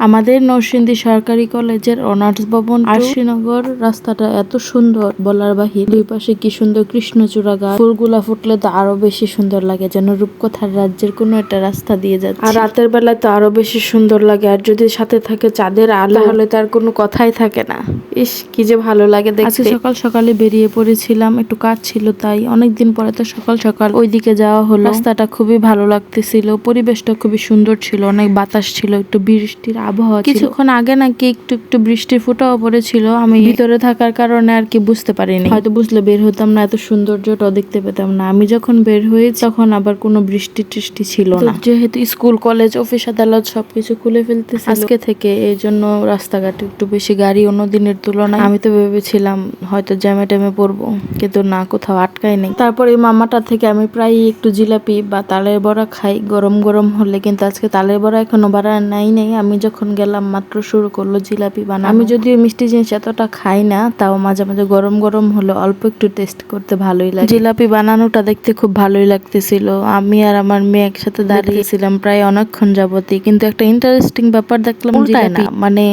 আমাদের নরসিংদী সরকারি কলেজের অনার্স ভবন আরশিনগর রাস্তাটা এত সুন্দর বলার বাহির। দুই পাশে কি সুন্দর কৃষ্ণচূড়া গাছ, ফুলগুলা ফুটলে তো আরো বেশি সুন্দর লাগে, যেন রূপকথার রাজ্যের কোনো একটা রাস্তা দিয়ে যাচ্ছে। আর রাতের বেলায় তো আরো বেশি সুন্দর লাগে, আর যদি সাথে থাকে চাঁদের আলো হলে তার কোনো কথাই থাকে না। ইস, কি যে ভালো লাগে দেখতে। আজকে সকাল সকালে বেরিয়ে পড়েছিলাম, একটু কাজ ছিল তাই। অনেকদিন পরে তো সকাল সকাল ওইদিকে যাওয়া হলো। রাস্তাটা খুবই ভালো লাগতেছিল, পরিবেশটা খুবই সুন্দর ছিল, অনেক বাতাস ছিল, একটু বৃষ্টির আবহাওয়া। কিছুক্ষণ আগে নাকি একটু একটু বৃষ্টির ফোঁটাও পড়েছিল, আমি ভিতরে থাকার কারণে আর কি বুঝতে পারিনি। হয়তো বুঝলে বের হতাম না, এত সৌন্দর্যটাও দেখতে পেতাম না। আমি যখন বের হই তখন আবার কোনো বৃষ্টি টৃষ্টি ছিল না, যেহেতু স্কুল কলেজ অফিস আদালত সবকিছু খুলে ফেলতেছিল আজকে থেকে, এই জন্য রাস্তাঘাটে একটু বেশি গাড়ি অন্য দিনের তুলনায়। আমি তো ভেবেছিলাম হয়তো জ্যামে ট্যামে পড়বো, কিন্তু না, কোথাও আটকাই নেই। তারপরে মামাটা থেকে আমি প্রায় একটু জিলাপি বা তালের বড়া খাই গরম গরম হলে, কিন্তু আজকে তালের বড়া এখনো বানায় নাই। আমি যখন গেলাম মাত্র শুরু করলো জিলাপি বানানো। আমি যদিও মিষ্টি জিনিস এতটা খাই না, তাও মাঝে মাঝে গরম গরম হলে অল্প একটু টেস্ট করতে ভালোই লাগে। জিলাপি বানানোটা দেখতে খুব ভালোই লাগতেছিল। আমি আর আমার মেয়ে একসাথে দাঁড়িয়েছিলাম প্রায় অনেকক্ষণ যাবতই, কিন্তু একটা ইন্টারেস্টিং ব্যাপার দেখলাম, জিলাপি মানে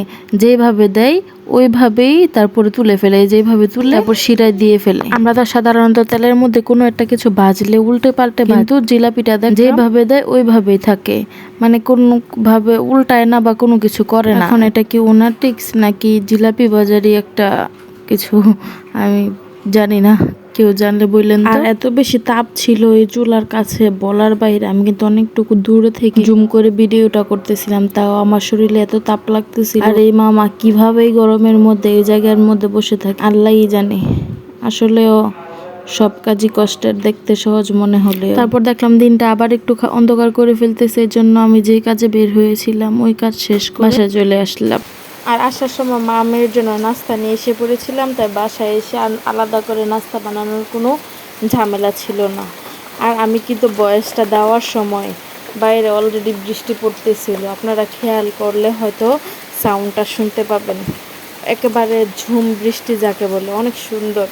যেভাবে দেয় ওইভাবেই তারপরে তুলে ফেলে, যেভাবে তুলে তারপর শিরায় দিয়ে ফেলে। আমরা তো সাধারণত তেলের মধ্যে কোনো একটা কিছু ভাজলে উল্টে পাল্টে, কিন্তু জিলাপিটা দেখ যেভাবে দেয় ওইভাবেই থাকে, মানে কোনো ভাবে উল্টায় না বা কোনো কিছু করে না। এখন এটা কি ওনার টিক্স নাকি জিলাপি বাজারই একটা কিছু, আমি জানি না, কেউ জানলে বললেন। আর এত বেশি তাপ ছিল এই চুলার কাছে বলার বাইরে। আমি কিন্তু অনেকটুকু দূরে থেকে জুম করে ভিডিওটা করতেছিলাম, তাও আমার শরীরে এত তাপ লাগতেছিল। আর এই মামা কিভাবে এই গরমের মধ্যে এই জায়গার মধ্যে বসে থাকে আল্লাহই জানে। আসলেও সব কাজই কষ্টের, দেখতে সহজ মনে হলে। তারপর দেখলাম দিনটা আবার একটু অন্ধকার করে ফেলতেছে, এই জন্য আমি যেই কাজে বের হয়েছিলাম ওই কাজ শেষ করে বাসায় চলে আসলাম। আর আসার সময় মা মেয়ের জন্য নাস্তা নিয়ে এসে পড়েছিলাম, তাই বাসায় এসে আলাদা করে নাস্তা বানানোর কোনো ঝামেলা ছিল না। আর আমি কিন্তু বয়সটা দেওয়ার সময় বাইরে অলরেডি বৃষ্টি পড়তেছিল, আপনারা খেয়াল করলে হয়তো সাউন্ডটা শুনতে পাবেন। একেবারে ঝুম বৃষ্টি যাকে বলে, অনেক সুন্দর।